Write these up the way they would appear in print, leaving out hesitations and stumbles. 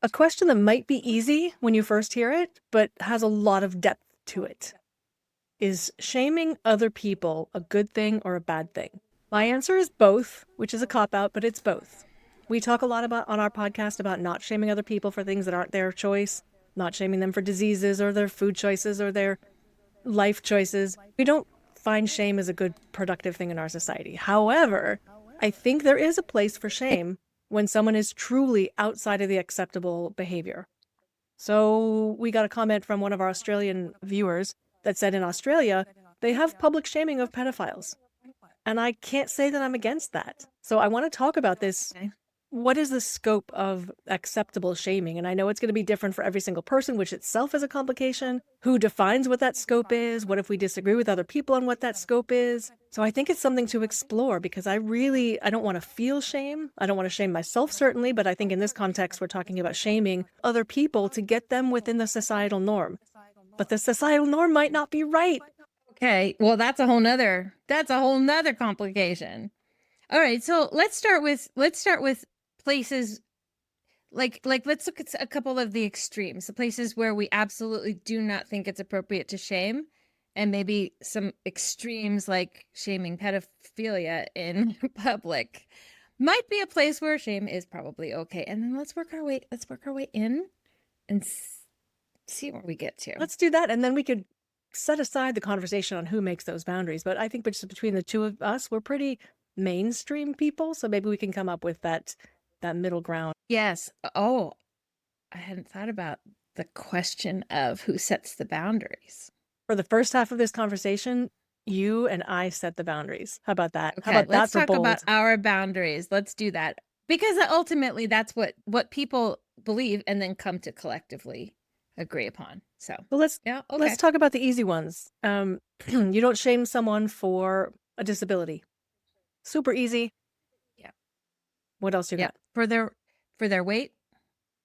A question that might be easy when you first hear it, but has a lot of depth to it. Is shaming other people a good thing or a bad thing? My answer is both, which is a cop-out, but it's both. We talk a lot about on our podcast about not shaming other people for things that aren't their choice, not shaming them for diseases or their food choices or their life choices. We don't find shame as a good productive thing in our society. However, I think there is a place for shame when someone is truly outside of the acceptable behavior. So we got a comment from one of our Australian viewers that said in Australia, they have public shaming of pedophiles. And I can't say that I'm against that. So I want to talk about this. Okay. What is the scope of acceptable shaming? And I know it's going to be different for every single person, which itself is a complication. Who defines what that scope is? What if we disagree with other people on what that scope is? So I think it's something to explore because I don't want to feel shame. I don't want to shame myself, certainly, but I think in this context, we're talking about shaming other people to get them within the societal norm. But the societal norm might not be right. Okay. Well, that's a whole nother complication. All right. So let's start with places like let's look at a couple of the extremes, the places where we absolutely do not think it's appropriate to shame, and maybe some extremes like shaming pedophilia in public might be a place where shame is probably okay. And then let's work our way in and see where we get to. Let's do that. And then we could set aside the conversation on who makes those boundaries. But I think between the two of us, we're pretty mainstream people. So maybe we can come up with that middle ground. Yes. Oh, I hadn't thought about the question of who sets the boundaries. For the first half of this conversation, you and I set the boundaries. How about that? Okay, How about let's that for talk bold? about our boundaries. Let's do that. Because ultimately that's what people believe and then come to collectively agree upon. So Well, let's talk about the easy ones. You don't shame someone for a disability. Super easy. Yeah. What else you got? For their weight,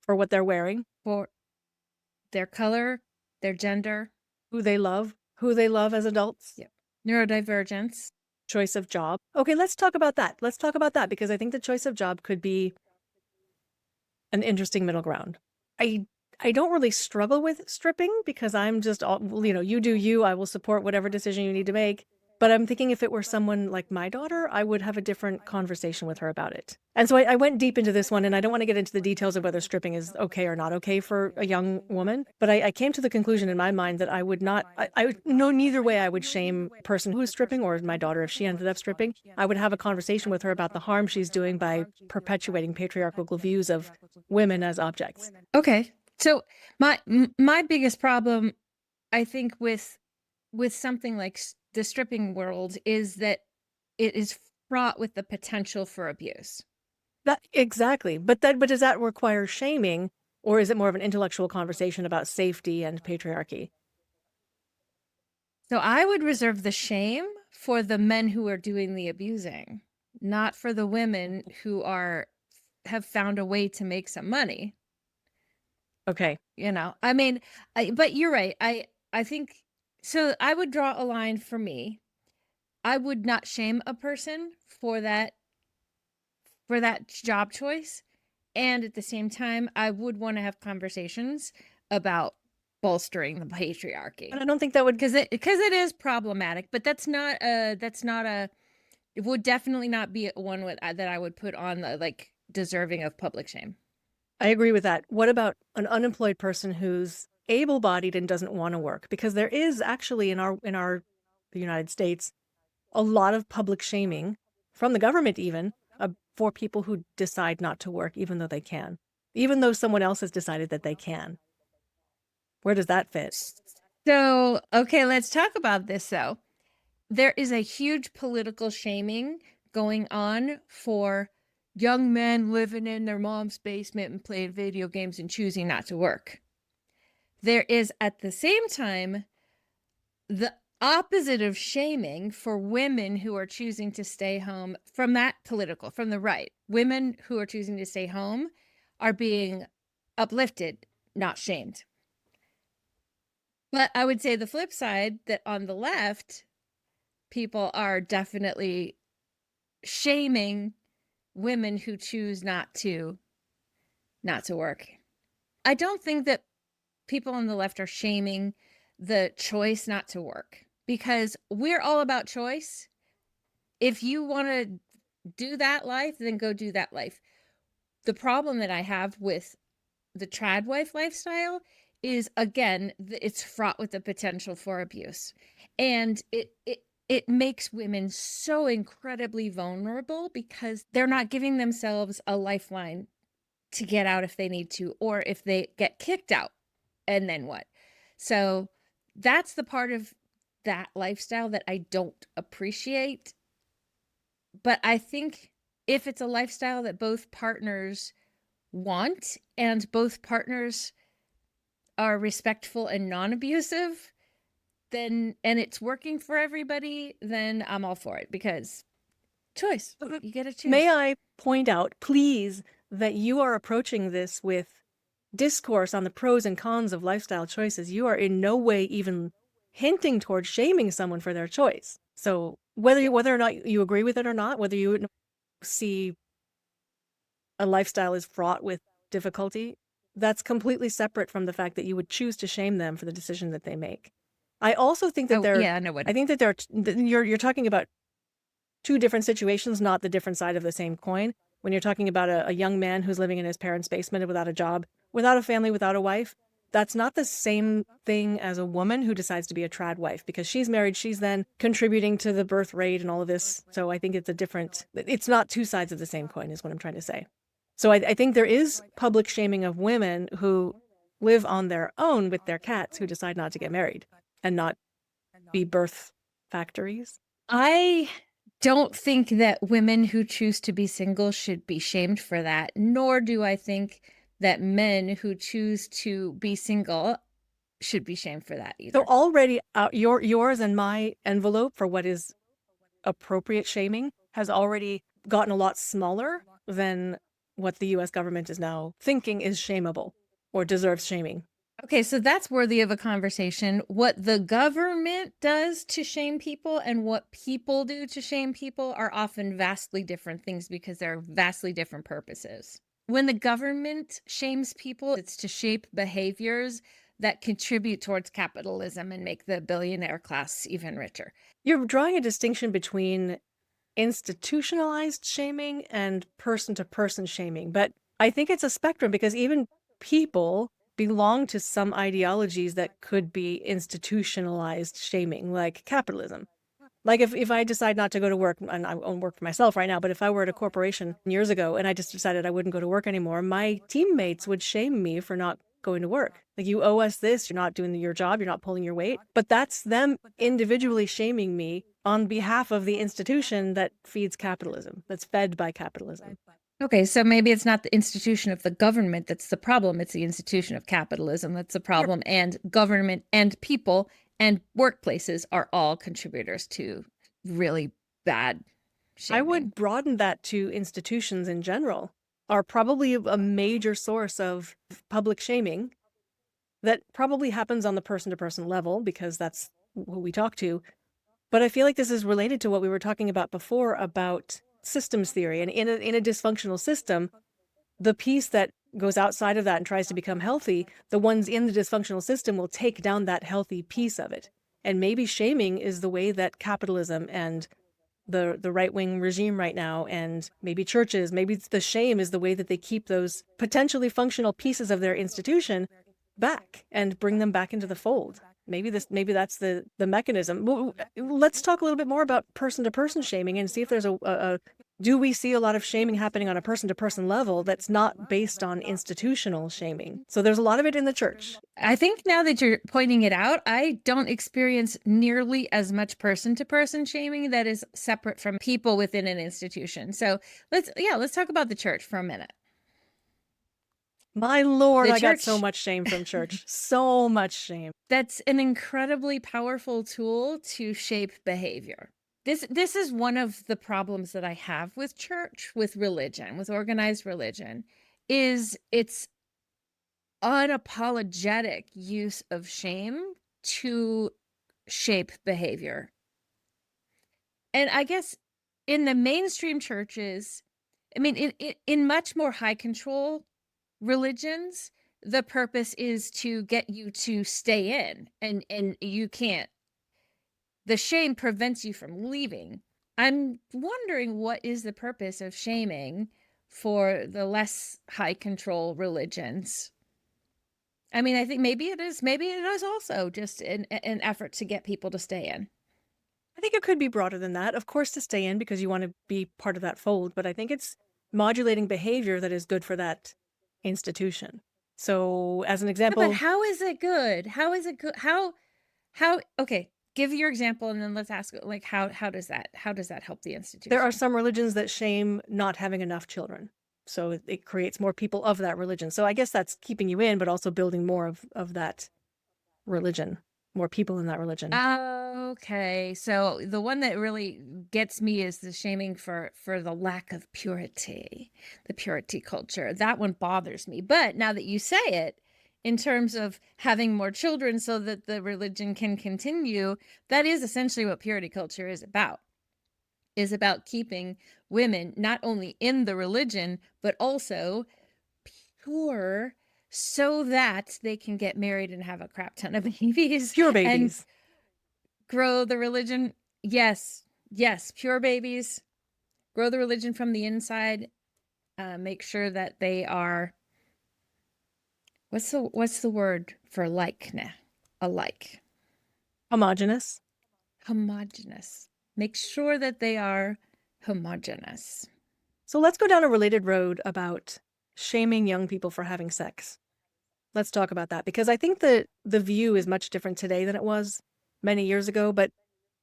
For what they're wearing, for their color, their gender, who they love as adults. Yep. Neurodivergence. Choice of job. Okay, let's talk about that. Let's talk about that because I think the choice of job could be an interesting middle ground. I don't really struggle with stripping because I'm just you do you. I will support whatever decision you need to make. But I'm thinking if it were someone like my daughter, I would have a different conversation with her about it. And so I went deep into this one, and I don't want to get into the details of whether stripping is okay or not okay for a young woman. But I came to the conclusion in my mind that I would not, I know neither way I would shame a person who's stripping or my daughter if she ended up stripping. I would have a conversation with her about the harm she's doing by perpetuating patriarchal views of women as objects. Okay. So my biggest problem, I think, with something like the stripping world is that it is fraught with the potential for abuse. That exactly. But does that require shaming, or is it more of an intellectual conversation about safety and patriarchy? So I would reserve the shame for the men who are doing the abusing, not for the women who have found a way to make some money. Okay. I mean, but you're right. I think so. I would draw a line for me. I would not shame a person for that job choice. And at the same time, I would want to have conversations about bolstering the patriarchy. And I don't think that would, because it is problematic, but that's not a it would definitely not be one that I would put on the deserving of public shame. I agree with that. What about an unemployed person who's able-bodied and doesn't want to work? Because there is actually in the United States a lot of public shaming from the government even for people who decide not to work even though they can, even though someone else has decided that they can. Where does that fit? So, okay, let's talk about this though. There is a huge political shaming going on for young men living in their mom's basement and playing video games and choosing not to work. There is at the same time the opposite of shaming for women who are choosing to stay home from the right. Women who are choosing to stay home are being uplifted, not shamed. But I would say the flip side, that on the left, people are definitely shaming women who choose not to work. I don't think that people on the left are shaming the choice not to work, because we're all about choice. If you want to do that life, then go do that life. The problem that I have with the tradwife lifestyle is, again, it's fraught with the potential for abuse. And it makes women so incredibly vulnerable because they're not giving themselves a lifeline to get out if they need to, or if they get kicked out, and then what? So that's the part of that lifestyle that I don't appreciate. But I think if it's a lifestyle that both partners want and both partners are respectful and non-abusive, then, and it's working for everybody, then I'm all for it, because choice, you get to May choose. I point out, please, that you are approaching this with discourse on the pros and cons of lifestyle choices. You are in no way even hinting towards shaming someone for their choice. So Yeah. whether or not you agree with it or not, whether you see a lifestyle is fraught with difficulty, that's completely separate from the fact that you would choose to shame them for the decision that they make. I also think that Oh yeah, I know what. I think that you're talking about two different situations, not the different side of the same coin. When you're talking about a young man who's living in his parents' basement without a job, without a family, without a wife, that's not the same thing as a woman who decides to be a trad wife, because she's married. She's then contributing to the birth rate and all of this. So I think it's not two sides of the same coin is what I'm trying to say. So I think there is public shaming of women who live on their own with their cats who decide not to get married and not be birth factories. I don't think that women who choose to be single should be shamed for that, nor do I think that men who choose to be single should be shamed for that So either. already yours and my envelope for what is appropriate shaming has already gotten a lot smaller than what the US government is now thinking is shameable or deserves shaming. Okay, so that's worthy of a conversation. What the government does to shame people and what people do to shame people are often vastly different things, because they're vastly different purposes. When the government shames people, it's to shape behaviors that contribute towards capitalism and make the billionaire class even richer. You're drawing a distinction between institutionalized shaming and person-to-person shaming, but I think it's a spectrum because even people belong to some ideologies that could be institutionalized shaming, like capitalism. Like if I decide not to go to work, and I won't work for myself right now, but if I were at a corporation years ago and I just decided I wouldn't go to work anymore, my teammates would shame me for not going to work. Like, you owe us this, you're not doing your job, you're not pulling your weight. But that's them individually shaming me on behalf of the institution that feeds capitalism, that's fed by capitalism. Okay, so maybe it's not the institution of the government that's the problem, it's the institution of capitalism that's the Sure. problem, and government and people and workplaces are all contributors to really bad I shaming. would broaden that to institutions in general are probably a major source of public shaming that probably happens on the person-to-person level because that's who we talk to. But I feel like this is related to what we were talking about before about systems theory. And in a dysfunctional system, the piece that goes outside of that and tries to become healthy, the ones in the dysfunctional system will take down that healthy piece of it. And maybe shaming is the way that capitalism and the right-wing regime right now, and maybe churches, maybe the shame is the way that they keep those potentially functional pieces of their institution back and bring them back into the fold. Maybe that's the mechanism. Well, let's talk a little bit more about person-to-person shaming and see if there's do we see a lot of shaming happening on a person-to-person level that's not based on institutional shaming? So there's a lot of it in the church. I think now that you're pointing it out, I don't experience nearly as much person to person shaming that is separate from people within an institution. So let's talk about the church for a minute. My Lord, The I got so church, much shame from church. So much shame. that's an incredibly powerful tool to shape behavior. This is one of the problems that I have with church, with religion, with organized religion, is its unapologetic use of shame to shape behavior. And I guess in the mainstream churches, I mean, in much more high control religions, the purpose is to get you to stay in, and you can't. The shame prevents you from leaving. I'm wondering, what is the purpose of shaming for the less high control religions? I mean, I think maybe it is also just an effort to get people to stay in. I think it could be broader than that. Of course, to stay in because you want to be part of that fold, but I think it's modulating behavior that is good for that institution. So, as an Yeah, but example, how is it good? How is it good? How okay, give your example and then let's ask, like, how does that help the there are institution? some religions that shame not having enough children. So it creates more people of that religion. So I guess that's keeping you in, but also building more of that religion, more people in that religion. Okay, so the one that really gets me is the shaming for the lack of purity, the purity culture. That one bothers me. But now that you say it, in terms of having more children so that the religion can continue, that is essentially what purity culture is about keeping women not only in the religion, but also pure so that they can get married and have a crap ton of babies Pure and babies. grow the religion. Yes, yes, pure babies. Grow the religion from the inside. Make sure that they are, what's the word for like? Nah, alike, Homogenous. homogeneous. Make sure that they are homogeneous. So let's go down a related road about shaming young people for having sex. Let's talk about that because I think that the view is much different today than it was many years ago, but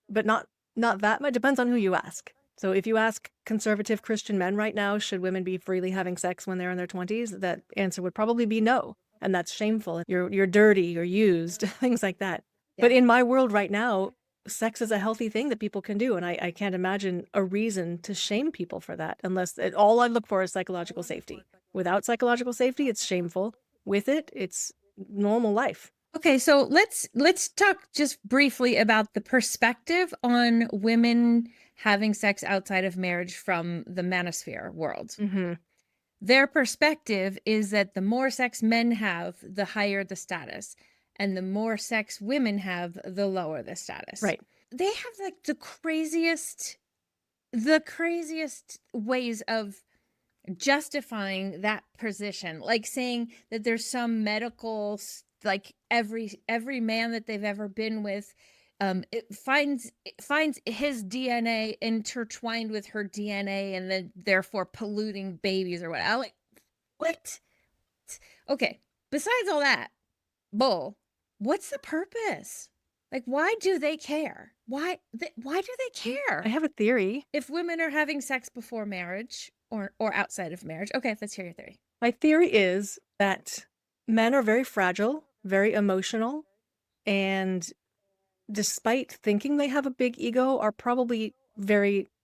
not that much. Depends on who you ask. So if you ask conservative Christian men right now, should women be freely having sex when they're in their 20s? That answer would probably be no. And that's shameful. You're dirty, you're used, things like that. Yeah. But in my world right now, sex is a healthy thing that people can do. And I can't imagine a reason to shame people for that unless all I look for is psychological safety. Without psychological safety, it's shameful. With it, it's normal life. Okay, so let's talk just briefly about the perspective on women having sex outside of marriage from the manosphere world. Mm-hmm. Their perspective is that the more sex men have, the higher the status, and the more sex women have, the lower the status. Right. They have like the craziest ways of justifying that position, like saying that there's some medical, like every man that they've ever been with, it finds his DNA intertwined with her DNA and then therefore polluting babies or what. I like, what? Okay, besides all that bull, what's the purpose? Like, why do they care? Why do they I care have a theory. if women are having sex before marriage or outside of marriage? Okay, let's hear your theory. My theory is that men are very fragile, very emotional, and despite thinking they have a big ego, are probably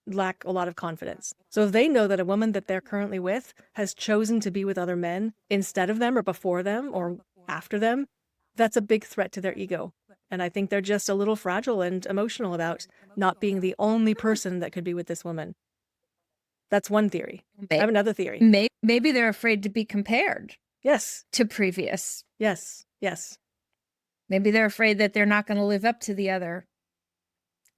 lack a lot of confidence. So if they know that a woman that they're currently with has chosen to be with other men instead of them or before them or after them, that's a big threat to their ego. And I think they're just a little fragile and emotional about not being the only person that could be with this woman. That's one theory. I have another theory. Maybe they're afraid to be compared Yes, to previous. yes, yes. Maybe they're afraid that they're not going to live up to the other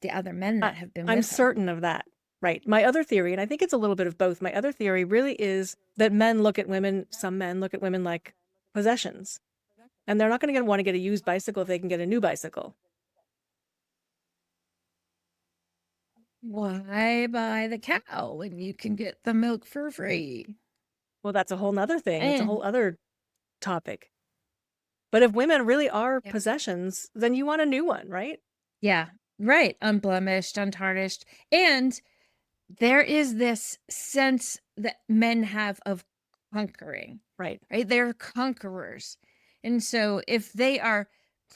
men that have been I'm with them. certain of that. Right. My other theory, and I think it's a little bit of both, my other theory really is that some men look at women like possessions. And they're not going to want to get a used bicycle if they can get a new bicycle. Why buy the cow when you can get the milk for free? Well, that's a whole nother thing. It's a And whole other topic. But if women really are yeah. possessions, then you want a new one, right? Yeah, right. Unblemished, untarnished. And there is this sense that men have of conquering, Right. right? They're conquerors. And so if they are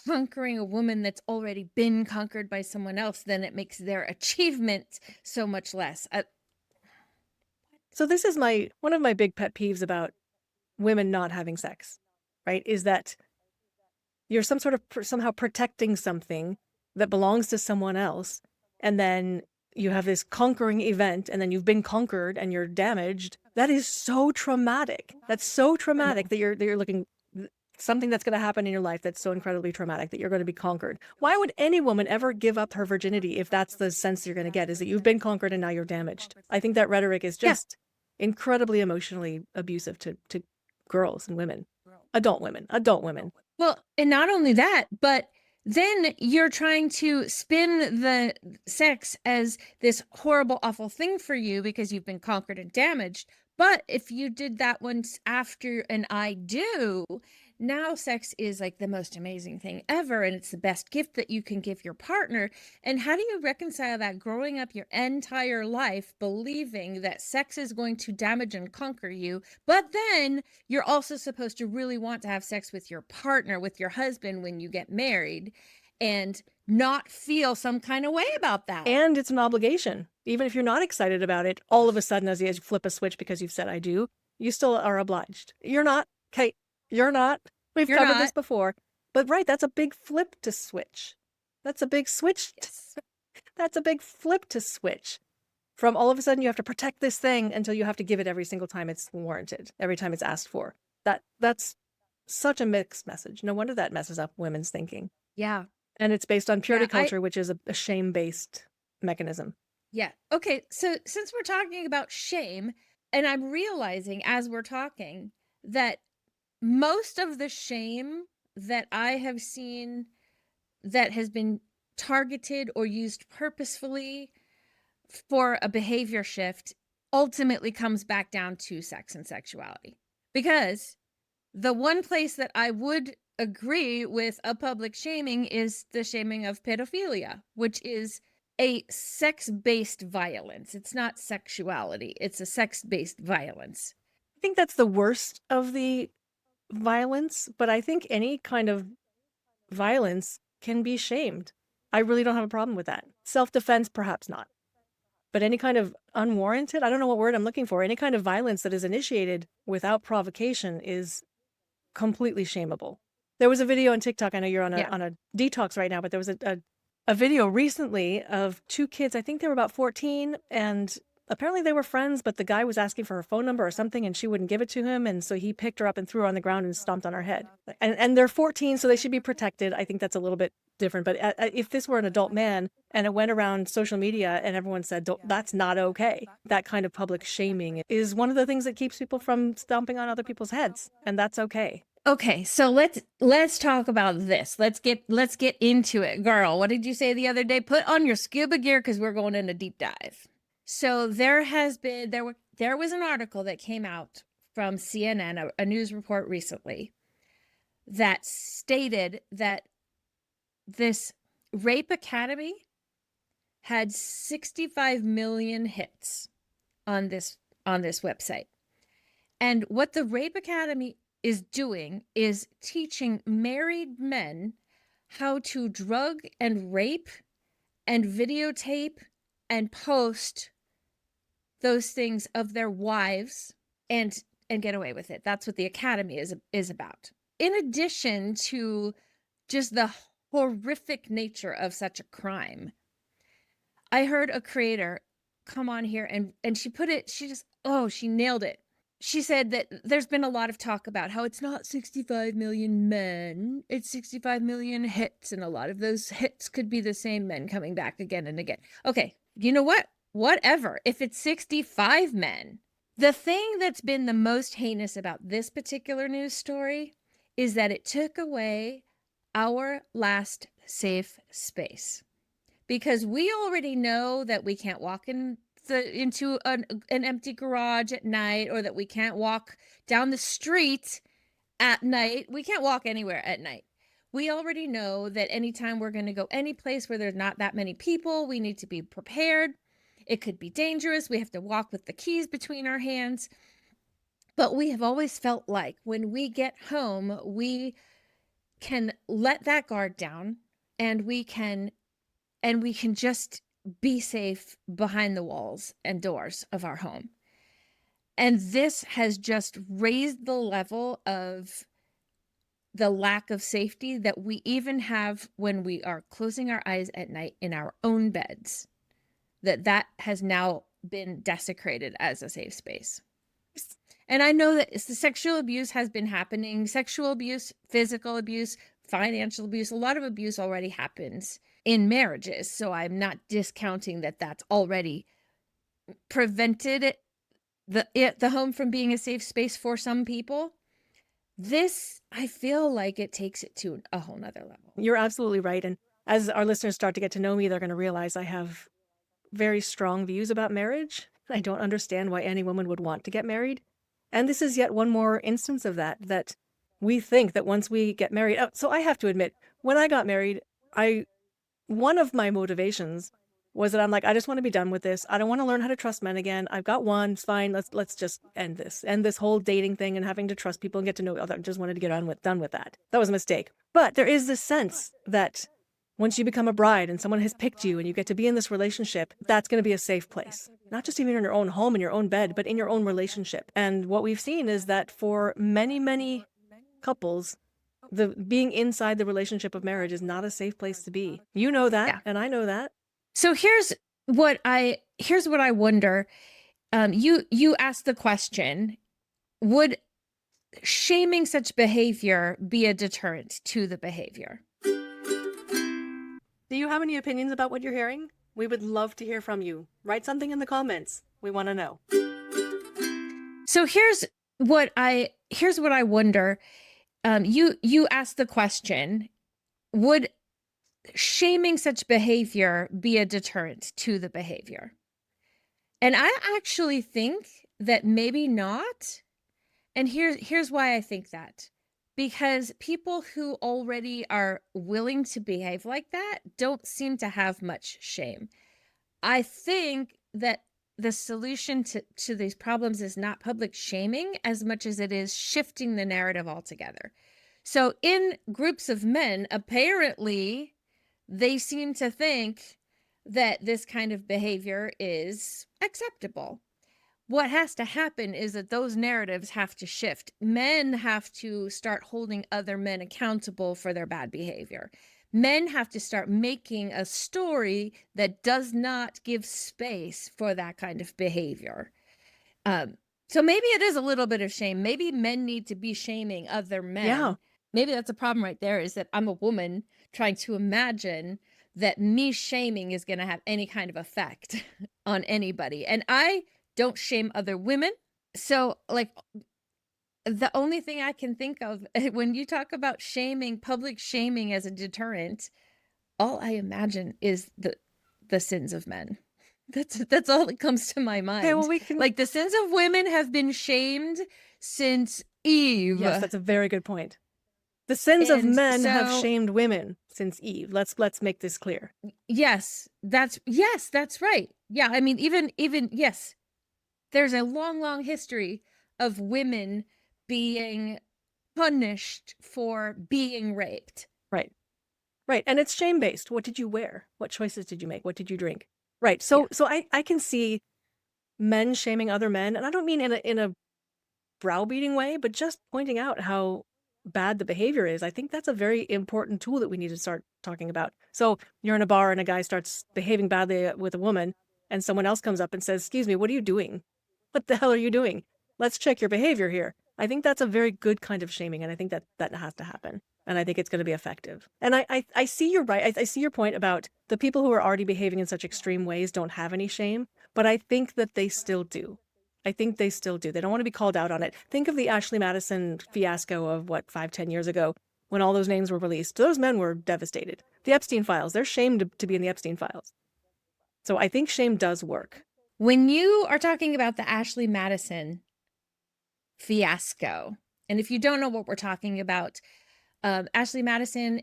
conquering a woman that's already been conquered by someone else, then it makes their achievement so much less. So this is one of my big pet peeves about women not having sex, right? Is that you're somehow protecting something that belongs to someone else, and then you have this conquering event, and then you've been conquered and you're damaged. That is so traumatic. That's so traumatic that you're looking. something that's going to happen in your life that's so incredibly traumatic that you're going to be conquered. Why would any woman ever give up her virginity if that's the sense you're going to get, is that you've been conquered and now you're damaged? I think that rhetoric is just incredibly emotionally abusive to girls and women, adult women. Well, and not only that, but then you're trying to spin the sex as this horrible, awful thing for you because you've been conquered and damaged. But if you did that once after an I do, now sex is like the most amazing thing ever. And it's the best gift that you can give your partner. And how do you reconcile that growing up your entire life believing that sex is going to damage and conquer you? But then you're also supposed to really want to have sex with your partner, with your husband when you get married, and not feel some kind of way about that. And it's an obligation. Even if you're not excited about it, all of a sudden, as you flip a switch because you've said I do, you still are obliged. You're not, Kate. You're not. We've covered this before. But right, that's a big flip to switch. That's a big switch. Yes. That's a big flip to switch. From all of a sudden you have to protect this thing until you have to give it every single time it's warranted, every time it's asked for. That's such a mixed message. No wonder that messes up women's thinking. Yeah. And it's based on purity culture, which is a shame-based mechanism. Yeah. Okay. So since we're talking about shame, and I'm realizing as we're talking that most of the shame that I have seen that has been targeted or used purposefully for a behavior shift ultimately comes back down to sex and sexuality. Because the one place that I would agree with a public shaming is the shaming of pedophilia, which is a sex-based violence. It's not sexuality. It's a sex-based violence. I think that's the worst of the violence, but I think any kind of violence can be shamed. I really don't have a problem with that. Self-defense, perhaps not. But any kind of unwarranted, I don't know what word I'm looking for, any kind of violence that is initiated without provocation is completely shameable. There was a video on TikTok, I know you're on a detox right now, but there was a video recently of two kids, I think they were about 14, and apparently they were friends, but the guy was asking for her phone number or something and she wouldn't give it to him, and so he picked her up and threw her on the ground and stomped on her head. And they're 14, so they should be protected. I think that's a little bit different, but if this were an adult man and it went around social media and everyone said that's not okay, that kind of public shaming is one of the things that keeps people from stomping on other people's heads, and that's okay. Okay, so let's talk about this. Let's get into it. Girl, what did you say the other day? Put on your scuba gear because we're going in a deep dive. So there was an article that came out from CNN, a news report recently, that stated that this Rape Academy had 65 million hits on this website. And what the Rape Academy is doing is teaching married men how to drug and rape and videotape and post those things of their wives and get away with it. That's what the Academy is about. In addition to just the horrific nature of such a crime, I heard a creator come on here and she put it, she nailed it. She said that there's been a lot of talk about how it's not 65 million men, it's 65 million hits, and a lot of those hits could be the same men coming back again and again. Okay, you know what? Whatever. If it's 65 men, the thing that's been the most heinous about this particular news story is that it took away our last safe space. Because we already know that we can't walk into an empty garage at night, or that we can't walk down the street at night. We can't walk anywhere at night. We already know that anytime we're going to go any place where there's not that many people, we need to be prepared. It could be dangerous. We have to walk with the keys between our hands. But we have always felt like when we get home, we can let that guard down and we can just be safe behind the walls and doors of our home. And this has just raised the level of the lack of safety that we even have when we are closing our eyes at night in our own beds. That has now been desecrated as a safe space. And I know that the sexual abuse has been happening. Sexual abuse, physical abuse, financial abuse, a lot of abuse already happens in marriages. So I'm not discounting that that's already prevented the home from being a safe space for some people. This, I feel like it takes it to a whole nother level. You're absolutely right. And as our listeners start to get to know me, they're going to realize I have very strong views about marriage. I don't understand why any woman would want to get married. And this is yet one more instance of that we think that once we get married. Oh, so I have to admit, when I got married, one of my motivations was that I'm like, I just want to be done with this. I don't want to learn how to trust men again. I've got one. It's fine. Let's just end this whole dating thing and having to trust people and get to know other. I just wanted to get done with that. That was a mistake. But there is this sense that once you become a bride and someone has picked you and you get to be in this relationship, that's going to be a safe place. Not just even in your own home, in your own bed, but in your own relationship. And what we've seen is that for many, many couples, the being inside the relationship of marriage is not a safe place to be. You know that, Yeah. and I know that. So here's what I wonder. You asked the question, would shaming such behavior be a deterrent to the behavior? Do you have any opinions about what you're hearing? We would love to hear from you. Write something in the comments. We want to know. So here's what I wonder. You asked the question, would shaming such behavior be a deterrent to the behavior? And I actually think that maybe not. And here's why I think that. Because people who already are willing to behave like that don't seem to have much shame. I think that the solution to these problems is not public shaming as much as it is shifting the narrative altogether. So in groups of men, apparently they seem to think that this kind of behavior is acceptable. What has to happen is that those narratives have to shift. Men have to start holding other men accountable for their bad behavior. Men have to start making a story that does not give space for that kind of behavior. So maybe it is a little bit of shame. Maybe men need to be shaming other men. Yeah. Maybe that's a problem right there, is that I'm a woman trying to imagine that me shaming is going to have any kind of effect on anybody. And I don't shame other women. So, like, the only thing I can think of when you talk about shaming, public shaming as a deterrent, all I imagine is the sins of men. That's all that comes to my mind. Okay, well, we can. Like, the sins of women have been shamed since Eve. Yes, that's a very good point. The sins of And men have so- shamed women since Eve. Let's make this clear. Yes, that's right. Yeah, I mean, even yes, there's a long history of women being punished for being raped. Right. Right. And it's shame-based. What did you wear? What choices did you make? What did you drink? Right. So I can see men shaming other men, and I don't mean in a browbeating way, but just pointing out how bad the behavior is. I think that's a very important tool that we need to start talking about. So you're in a bar and a guy starts behaving badly with a woman, and someone else comes up and says, "Excuse me, what are you doing? What the hell are you doing? Let's check your behavior here." I think that's a very good kind of shaming, and I think that has to happen. And I think it's going to be effective. And I see you're right. I see your point about the people who are already behaving in such extreme ways don't have any shame, but I think that they still do. I think they still do. They don't want to be called out on it. Think of the Ashley Madison fiasco of 5-10 years ago when all those names were released. Those men were devastated. The Epstein files, they're shamed to be in the Epstein files. So I think shame does work. When you are talking about the Ashley Madison fiasco, and if you don't know what we're talking about, Ashley Madison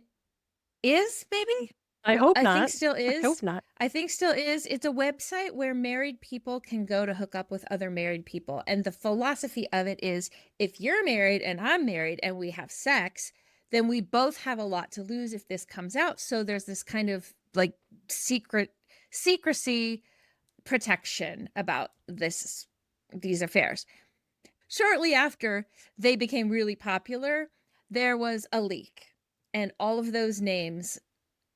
is maybe? I hope I not. think still is. I hope not. I think still is. It's a website where married people can go to hook up with other married people. And the philosophy of it is, if you're married and I'm married and we have sex, then we both have a lot to lose if this comes out. So there's this kind of like secrecy protection about these affairs. Shortly after they became really popular, there was a leak, and all of those names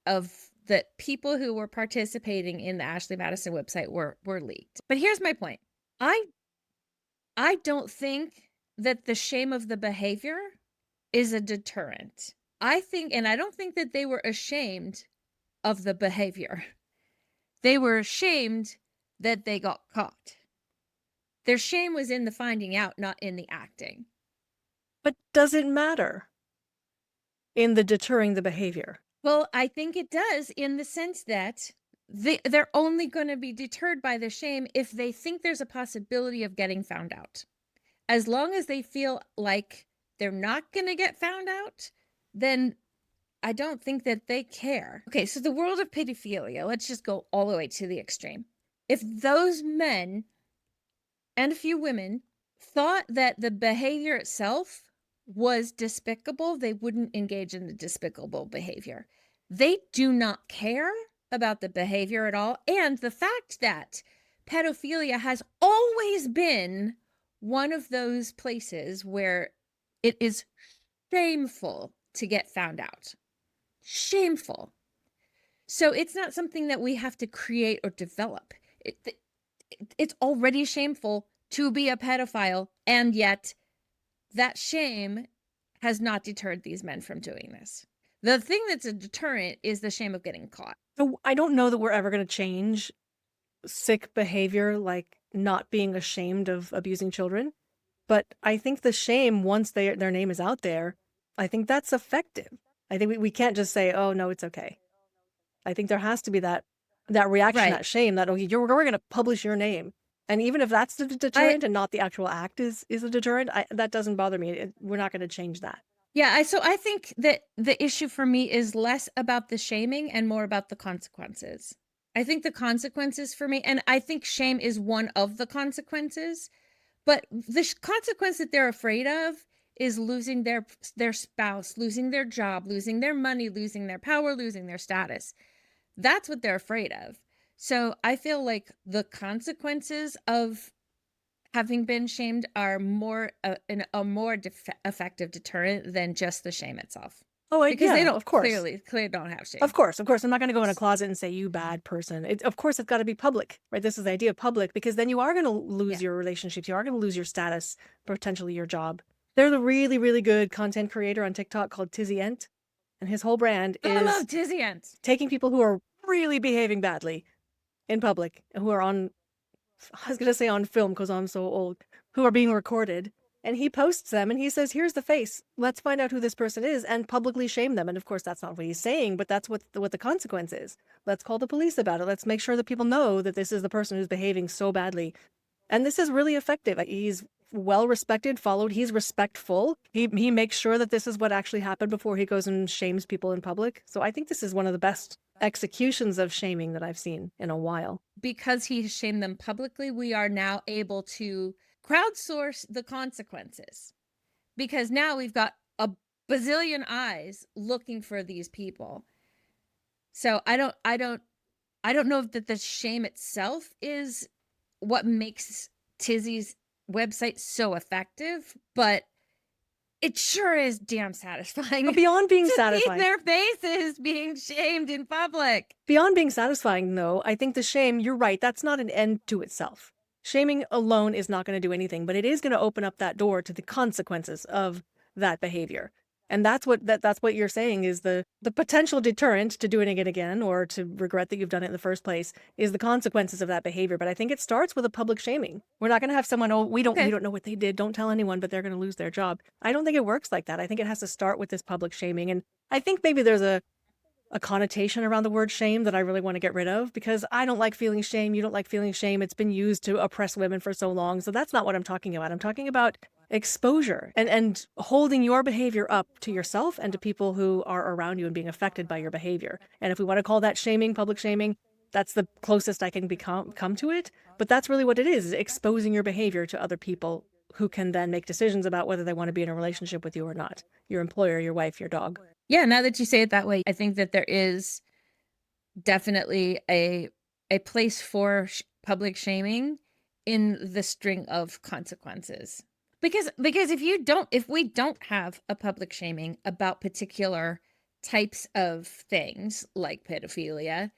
of the people who were participating in the Ashley Madison website were leaked. But here's my point. I I don't think that the shame of the behavior is a deterrent. And I don't think that they were ashamed of the behavior. They were ashamed that they got caught. Their shame was in the finding out, not in the acting. But does it matter in the deterring the behavior? Well, I think it does in the sense that they're only going to be deterred by the shame if they think there's a possibility of getting found out. As long as they feel like they're not going to get found out, then I don't think that they care. Okay, so the world of pedophilia, let's just go all the way to the extreme. If those men and a few women thought that the behavior itself was despicable, they wouldn't engage in the despicable behavior. They do not care about the behavior at all. And the fact that pedophilia has always been one of those places where it is shameful to get found out. Shameful. So it's not something that we have to create or develop. It's already shameful to be a pedophile, and yet that shame has not deterred these men from doing this. The thing that's a deterrent is the shame of getting caught. So I don't know that we're ever going to change sick behavior, like not being ashamed of abusing children. But I think the shame, once their name is out there, I think that's effective. I think we can't just say, oh, no, it's okay. I think there has to be that reaction, Right. that shame, that, okay, we're going to publish your name. And even if that's the deterrent and not the actual act is a deterrent, that doesn't bother me. We're not going to change that. Yeah, so I think that the issue for me is less about the shaming and more about the consequences. I think the consequences for me, and I think shame is one of the consequences, but the consequence that they're afraid of is losing their spouse, losing their job, losing their money, losing their power, losing their status. That's what they're afraid of. So I feel like the consequences of having been shamed are more a more effective deterrent than just the shame itself. Oh, Because they yeah, don't of course. clearly don't have shame. Of course. I'm not going to go in a closet and say, you bad person. Of course, it's got to be public, right? This is the idea of public, because then you are going to lose your relationships. You are going to lose your status, potentially your job. There's a really, really good content creator on TikTok called Tizzy Ent, and his whole brand I is love Tizzy Ent. taking people who are really behaving badly in public, who are I was going to say on film because I'm so old, who are being recorded. And he posts them and he says, here's the face. Let's find out who this person is and publicly shame them. And of course, that's not what he's saying, but that's what the consequence is. Let's call the police about it. Let's make sure that people know that this is the person who's behaving so badly. And this is really effective. He's well respected, followed. He's respectful. He makes sure that this is what actually happened before he goes and shames people in public. So I think this is one of the best executions of shaming that I've seen in a while. Because he shamed them publicly, we are now able to crowdsource the consequences. Because now we've got a bazillion eyes looking for these people. So I don't know that the shame itself is what makes Tizzy's website so effective, but it sure is damn satisfying. But beyond being to satisfying, see their faces being shamed in public. Beyond being satisfying, though, I think the shame, you're right, that's not an end to itself. Shaming alone is not going to do anything, but it is going to open up that door to the consequences of that behavior. And that's what you're saying is the potential deterrent to doing it again or to regret that you've done it in the first place is the consequences of that behavior. But I think it starts with a public shaming. We're not going to have someone, oh, we don't know what they did. Don't tell anyone, but they're going to lose their job. I don't think it works like that. I think it has to start with this public shaming. And I think maybe there's a connotation around the word shame that I really want to get rid of because I don't like feeling shame. You don't like feeling shame. It's been used to oppress women for so long. So that's not what I'm talking about. I'm talking about exposure and holding your behavior up to yourself and to people who are around you and being affected by your behavior. And if we want to call that shaming, public shaming, that's the closest I can come to it. But that's really what it is exposing your behavior to other people who can then make decisions about whether they want to be in a relationship with you or not. Your employer, your wife, your dog. Yeah, now that you say it that way, I think that there is definitely a place for public shaming in the string of consequences. Because if we don't have a public shaming about particular types of things like pedophilia,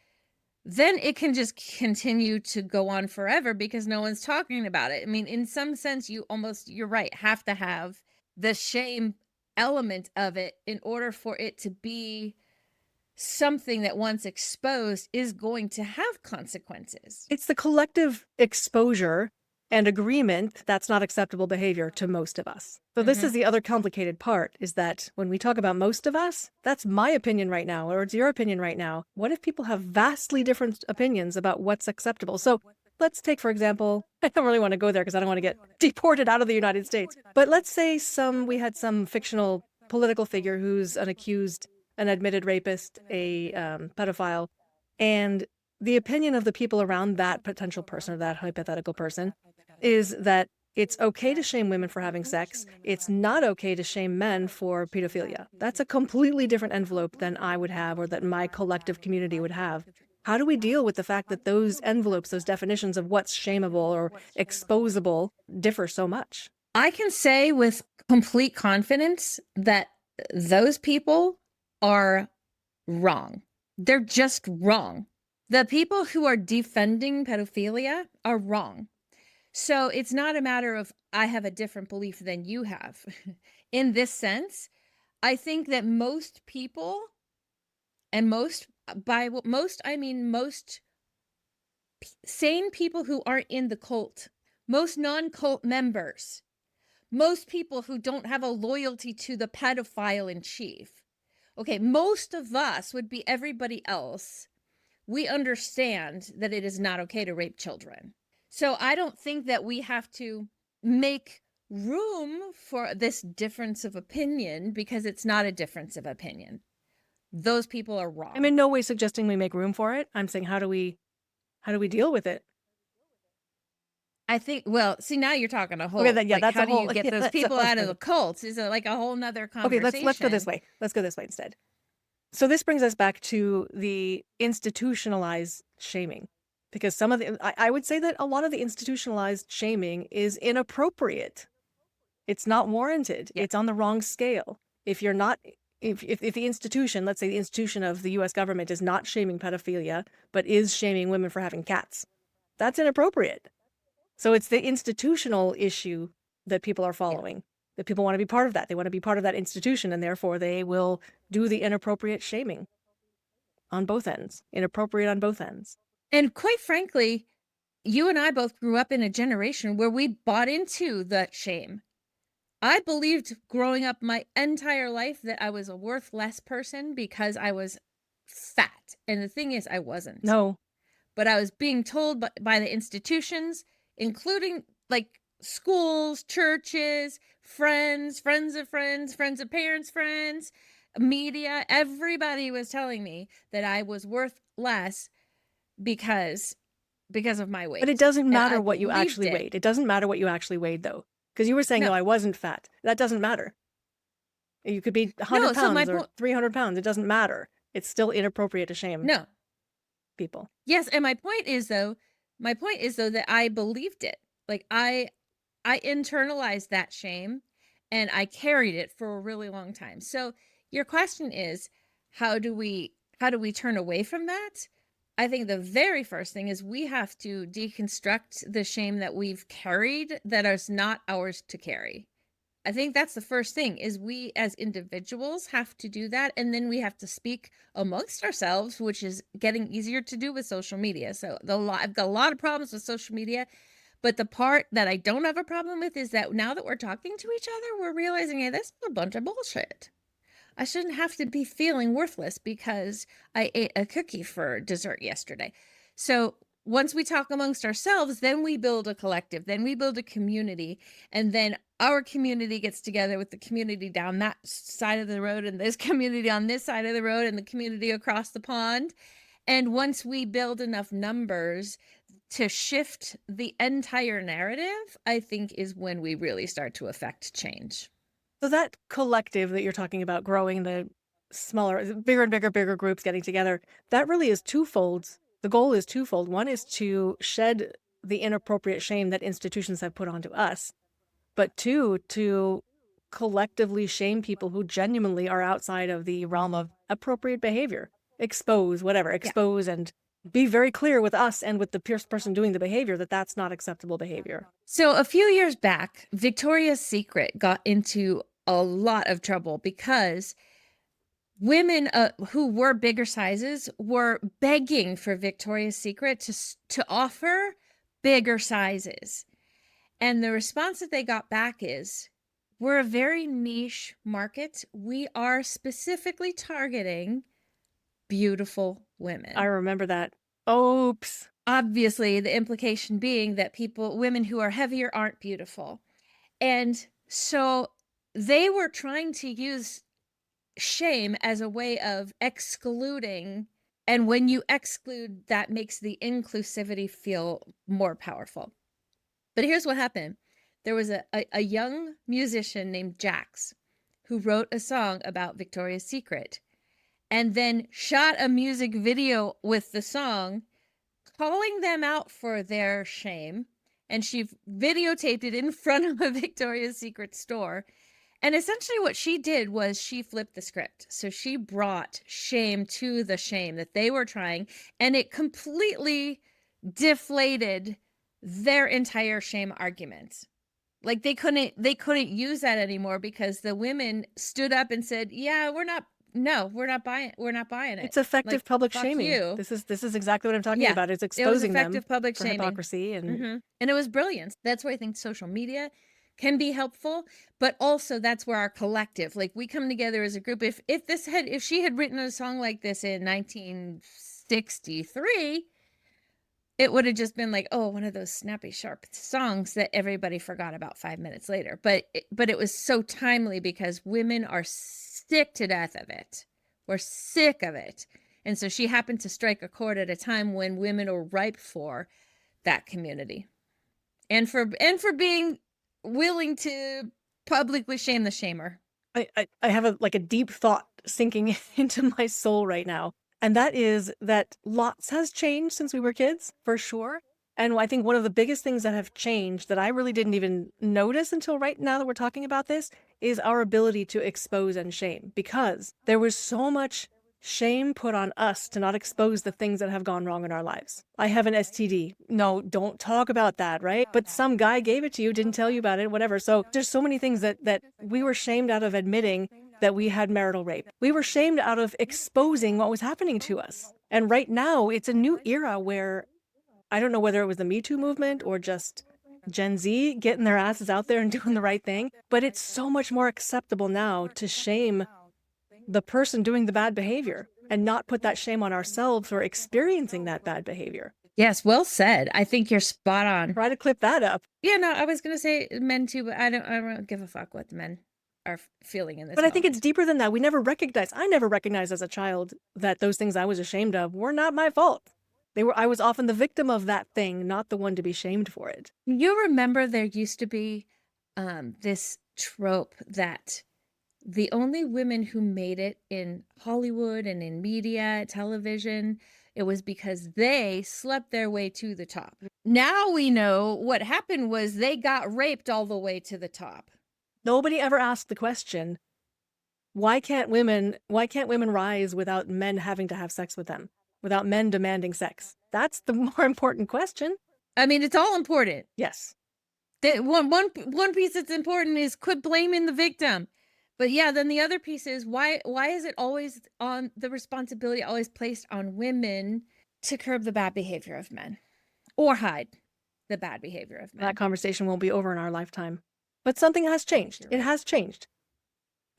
then it can just continue to go on forever because no one's talking about it. I mean, in some sense, you're right, have to have the shame element of it in order for it to be something that once exposed is going to have consequences. It's the collective exposure and agreement that's not acceptable behavior to most of us. So this is the other complicated part, is that when we talk about most of us, that's my opinion right now, or it's your opinion right now. What if people have vastly different opinions about what's acceptable? So let's take, for example, I don't really want to go there because I don't want to get deported out of the United States. But let's say we had some fictional political figure who's an admitted rapist, a pedophile, and the opinion of the people around that potential person or that hypothetical person is that it's okay to shame women for having sex. It's not okay to shame men for pedophilia. That's a completely different envelope than I would have or that my collective community would have. How do we deal with the fact that those envelopes, those definitions of what's shameable or exposable differ so much? I can say with complete confidence that those people are wrong. They're just wrong. The people who are defending pedophilia are wrong. So it's not a matter of I have a different belief than you have. In this sense, I think that most people, and by most, I mean most sane people who aren't in the cult, most non-cult members, most people who don't have a loyalty to the pedophile in chief. Okay, most of us would be everybody else. We understand that it is not okay to rape children. So I don't think that we have to make room for this difference of opinion because it's not a difference of opinion. Those people are wrong. I'm in no way suggesting we make room for it. I'm saying how do we deal with it? I think, well, see, now you're talking a whole, Okay, then, yeah, that's how a do you whole, get yeah, those that's a people whole out of the thing. cults? Is it like a whole nother Okay, conversation? let's go this way. Let's go this way instead. So this brings us back to the institutionalized shaming, because I would say that a lot of the institutionalized shaming is inappropriate. It's not warranted. Yeah. It's on the wrong scale. If you're not, if the institution, let's say the institution of the U.S. government is not shaming pedophilia, but is shaming women for having cats, that's inappropriate. So it's the institutional issue that people are following, that people want to be part of that. They want to be part of that institution, and therefore they will do the inappropriate shaming on both ends, inappropriate on both ends. And quite frankly, you and I both grew up in a generation where we bought into that shame. I believed growing up my entire life that I was a worth less person because I was fat. And the thing is, I wasn't. No. But I was being told by the institutions, including like schools, churches, friends, friends of friends, friends of parents, friends, media, everybody was telling me that I was worth less because of my weight. But it doesn't matter And I what you actually believed it. weighed. It doesn't matter what you actually weighed, though. Because you were saying, no, No. I wasn't fat. That doesn't matter. You could be 100 No, so my pounds or point, 300 pounds. It doesn't matter. It's still inappropriate to shame no. people. Yes, and my point is though that I believed it. Like I internalized that shame and I carried it for a really long time. So your question is how do we turn away from that? I think the very first thing is we have to deconstruct the shame that we've carried that is not ours to carry. I think that's the first thing is we as individuals have to do that. And then we have to speak amongst ourselves, which is getting easier to do with social media. So I've got a lot of problems with social media, but the part that I don't have a problem with is that now that we're talking to each other, we're realizing, hey, this is a bunch of bullshit. I shouldn't have to be feeling worthless because I ate a cookie for dessert yesterday. So once we talk amongst ourselves, then we build a collective, then we build a community, and then our community gets together with the community down that side of the road, and this community on this side of the road, and the community across the pond. And once we build enough numbers to shift the entire narrative, I think is when we really start to affect change. So that collective that you're talking about, growing the smaller, bigger and bigger groups getting together, that really is twofold. The goal is twofold. One is to shed the inappropriate shame that institutions have put onto us, but two, to collectively shame people who genuinely are outside of the realm of appropriate behavior. Expose, whatever, expose and be very clear with us and with the person doing the behavior that that's not acceptable behavior. So a few years back, Victoria's Secret got into a lot of trouble because women who were bigger sizes were begging for Victoria's Secret to offer bigger sizes. And the response that they got back is, we're a very niche market. We are specifically targeting beautiful women. I remember that. Oops. Obviously, the implication being that women who are heavier aren't beautiful. And so they were trying to use shame as a way of excluding. And when you exclude, that makes the inclusivity feel more powerful. But here's what happened. There was a young musician named Jax who wrote a song about Victoria's Secret and then shot a music video with the song, calling them out for their shame. And she videotaped it in front of a Victoria's Secret store. And essentially what she did was she flipped the script. So she brought shame to the shame that they were trying, and it completely deflated their entire shame argument. Like they couldn't use that anymore because the women stood up and said, "Yeah, we're not buying it. It's effective Like, public fuck shaming. you." This is exactly what I'm talking about. It's It was exposing them effective public for shaming. hypocrisy and And it was brilliant. That's why I think social media can be helpful, but also that's where our collective, like we come together as a group. If she had written a song like this in 1963, it would have just been like, oh, one of those snappy, sharp songs that everybody forgot about 5 minutes later. But it was so timely because women are sick to death of it. We're sick of it. And so she happened to strike a chord at a time when women are ripe for that community. And for being willing to publicly shame the shamer. I have a deep thought sinking into my soul right now. And that is that lots has changed since we were kids, for sure. And I think one of the biggest things that have changed that I really didn't even notice until right now that we're talking about this is our ability to expose and shame, because there was so much shame put on us to not expose the things that have gone wrong in our lives. I have an STD. No, don't talk about that, right? But some guy gave it to you, didn't tell you about it, whatever. So there's so many things that we were shamed out of admitting that we had marital rape. We were shamed out of exposing what was happening to us. And right now, it's a new era where I don't know whether it was the MeToo movement or just Gen Z getting their asses out there and doing the right thing, but it's so much more acceptable now to shame the person doing the bad behavior and not put that shame on ourselves for experiencing that bad behavior. Yes, well said. I think you're spot on. Try to clip that up. Yeah, no, I was going to say men too, but I don't give a fuck what the men are feeling in this But I think moment. it's deeper than that. I never recognized as a child that those things I was ashamed of were not my fault. I was often the victim of that thing, not the one to be shamed for it. You remember there used to be this trope that the only women who made it in Hollywood and in media, television, it was because they slept their way to the top. Now we know what happened was they got raped all the way to the top. Nobody ever asked the question, why can't women rise without men having to have sex with them? Without men demanding sex? That's the more important question. I mean, it's all important. Yes. One piece that's important is quit blaming the victim. But yeah, then the other piece is why is it always on the responsibility always placed on women to curb the bad behavior of men or hide the bad behavior of men? That conversation won't be over in our lifetime. But something has changed. It has changed.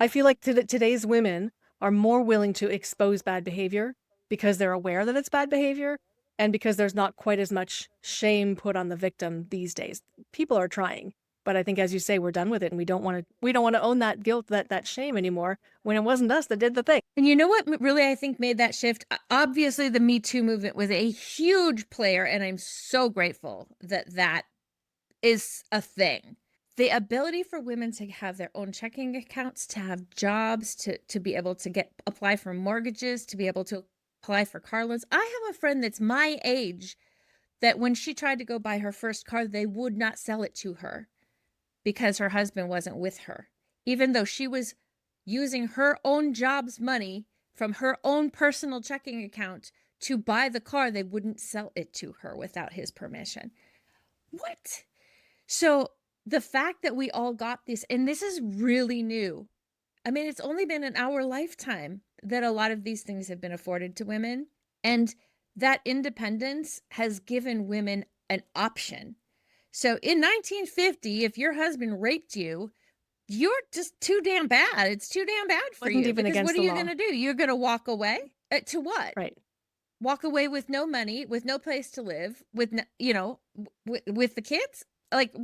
I feel like today's women are more willing to expose bad behavior because they're aware that it's bad behavior and because there's not quite as much shame put on the victim these days. People are trying. But I think, as you say, we're done with it, and we don't want to own that guilt, that shame anymore when it wasn't us that did the thing. And you know what really I think made that shift? Obviously, the Me Too movement was a huge player, and I'm so grateful that is a thing. The ability for women to have their own checking accounts, to have jobs, to be able to apply for mortgages, to be able to apply for car loans. I have a friend that's my age that when she tried to go buy her first car, they would not sell it to her because her husband wasn't with her, even though she was using her own job's money from her own personal checking account to buy the car, they wouldn't sell it to her without his permission. What? So the fact that we all got this, and this is really new. I mean, it's only been in our lifetime that a lot of these things have been afforded to women. And that independence has given women an option. So in 1950, if your husband raped you, you're just too damn bad. It's too damn bad for Wasn't you. even Because against what are the you law. going to do? You're going to walk away? To what? Right. Walk away with no money, with no place to live, with with the kids? Like,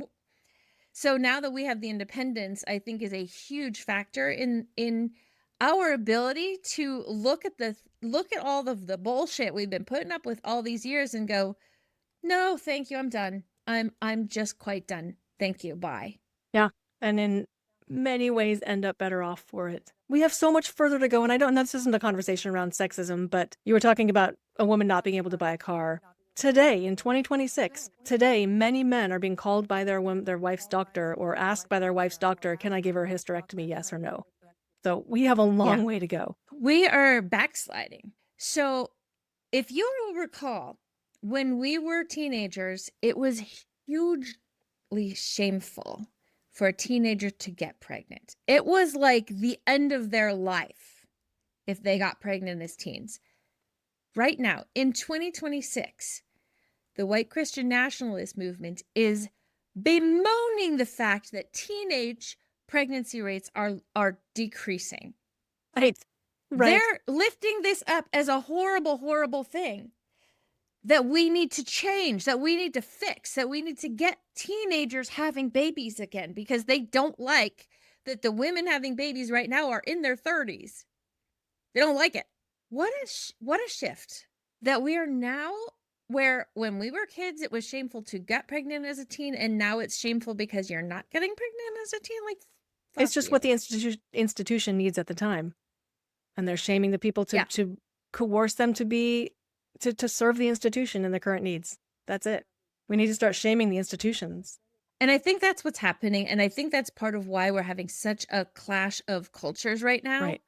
so now that we have the independence, I think is a huge factor in our ability to look at all of the bullshit we've been putting up with all these years and go, no, thank you, I'm done. I'm just quite done. Thank you. Bye. Yeah. And in many ways end up better off for it. We have so much further to go, and I don't know, this isn't a conversation around sexism, but you were talking about a woman not being able to buy a car. Today, in 2026, today, many men are being called by their wife's doctor or asked by their wife's doctor, can I give her a hysterectomy, yes or no? So we have a long way to go. We are backsliding. So if you will recall, when we were teenagers, it was hugely shameful for a teenager to get pregnant. It was like the end of their life if they got pregnant as teens. Right now, in 2026, the white Christian nationalist movement is bemoaning the fact that teenage pregnancy rates are decreasing. Right. They're lifting this up as a horrible, horrible thing that we need to change, that we need to fix, that we need to get teenagers having babies again, because they don't like that the women having babies right now are in their 30s. They don't like it. What a shift that we are now, where when we were kids, it was shameful to get pregnant as a teen, and now it's shameful because you're not getting pregnant as a teen. Like, it's just what the institution needs at the time. And they're shaming the people to coerce them to serve the institution and the current needs. That's it. We need to start shaming the institutions. And I think that's what's happening. And I think that's part of why we're having such a clash of cultures right now. Right.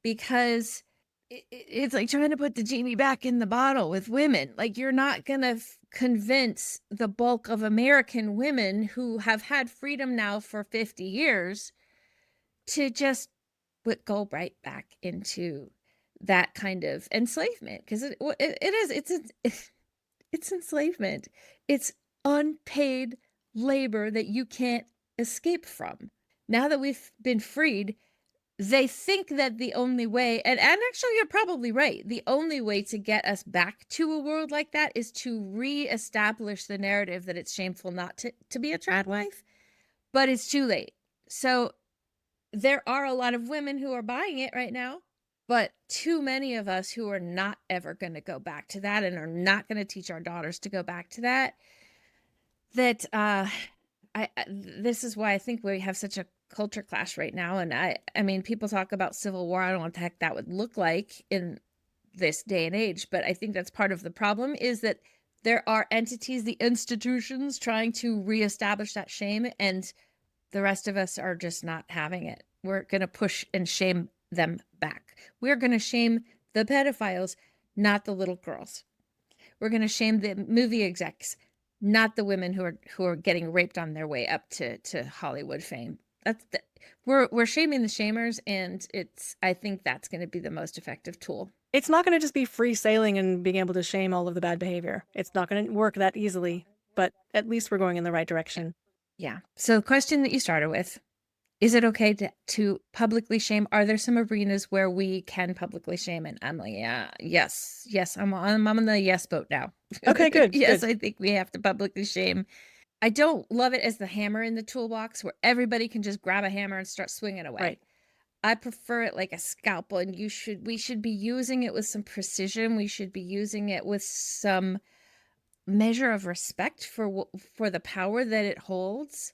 Because it's like trying to put the genie back in the bottle with women. Like, you're not going to convince the bulk of American women who have had freedom now for 50 years to just go right back into that kind of enslavement. Because it's enslavement. It's unpaid labor that you can't escape from. Now that we've been freed, they think that the only way, and actually you're probably right, the only way to get us back to a world like that is to reestablish the narrative that it's shameful not to be a tradwife, but it's too late. So there are a lot of women who are buying it right now, but too many of us who are not ever going to go back to that and are not going to teach our daughters to go back to that. This is why I think we have such a culture clash right now. And I mean, people talk about civil war. I don't know what the heck that would look like in this day and age, but I think that's part of the problem, is that there are entities, the institutions, trying to reestablish that shame, and the rest of us are just not having it. We're going to push and shame them back. We're going to shame the pedophiles, not the little girls. We're going to shame the movie execs, not the women who are getting raped on their way up to Hollywood fame. We're shaming the shamers, and I think that's going to be the most effective tool. It's not going to just be free sailing and being able to shame all of the bad behavior. It's not going to work that easily, but at least we're going in the right direction. Yeah. So the question that you started with, is it okay to publicly shame? Are there some arenas where we can publicly shame? And I'm like, yes. I'm on the yes boat now. Okay, good. Yes, good. I think we have to publicly shame. I don't love it as the hammer in the toolbox where everybody can just grab a hammer and start swinging away. Right. I prefer it like a scalpel, and we should be using it with some precision. We should be using it with some measure of respect for the power that it holds.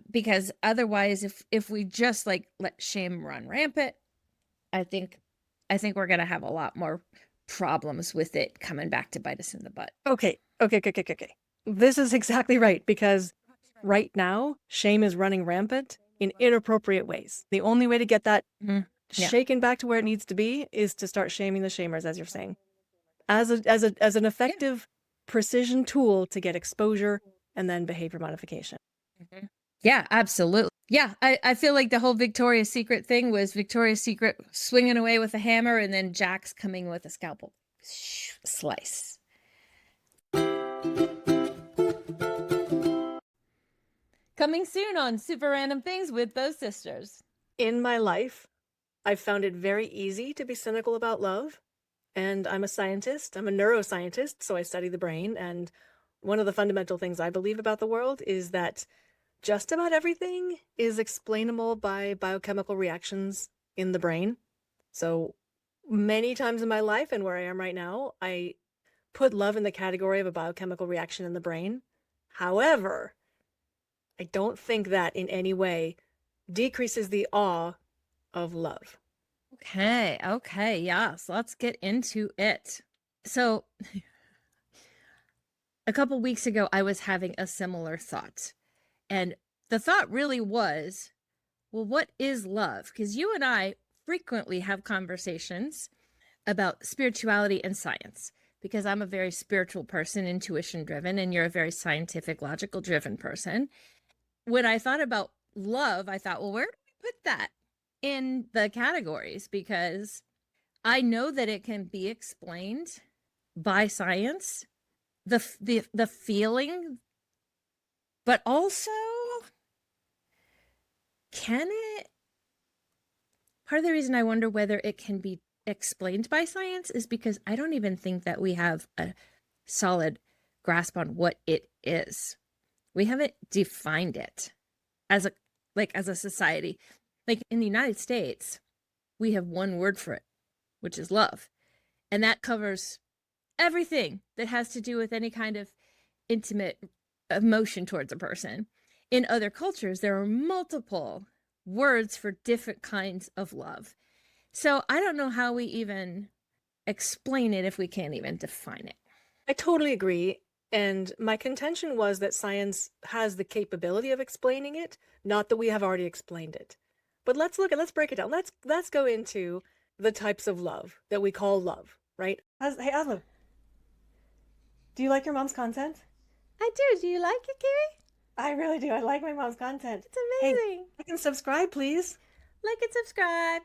Because otherwise, if we just like let shame run rampant, I think we're gonna have a lot more problems with it coming back to bite us in the butt. Okay. This is exactly right, because right now, shame is running rampant in inappropriate ways. The only way to get that shaken back to where it needs to be is to start shaming the shamers, as you're saying. as an effective precision tool to get exposure and then behavior modification. Yeah, absolutely. Yeah, I feel like the whole Victoria's Secret thing was Victoria's Secret swinging away with a hammer and then Jack's coming with a scalpel. Slice. Coming soon on Super Random Things with those sisters. In my life, I've found it very easy to be cynical about love. And I'm a scientist. I'm a neuroscientist, so I study the brain. And one of the fundamental things I believe about the world is that just about everything is explainable by biochemical reactions in the brain. So many times in my life and where I am right now, I put love in the category of a biochemical reaction in the brain. However, I don't think that in any way decreases the awe of love. Okay, yes, let's get into it. So, a couple weeks ago, I was having a similar thought. And the thought really was, well, what is love? Because you and I frequently have conversations about spirituality and science, because I'm a very spiritual person, intuition driven, and you're a very scientific, logical driven person. When I thought about love, I thought, well, where do we put that in the categories? Because I know that it can be explained by science, the feeling, but also, can it? Part of the reason I wonder whether it can be explained by science is because I don't even think that we have a solid grasp on what it is. We haven't defined it as a society. Like in the United States, we have one word for it, which is love. And that covers everything that has to do with any kind of intimate emotion towards a person. In other cultures, there are multiple words for different kinds of love. So I don't know how we even explain it if we can't even define it. I totally agree. And my contention was that science has the capability of explaining it, not that we have already explained it. But let's break it down. Let's go into the types of love that we call love, right? Hey, Asma, do you like your mom's content? I do. Do you like it, Kiwi? I really do. I like my mom's content. It's amazing. Hey, you can subscribe, please. Like and subscribe.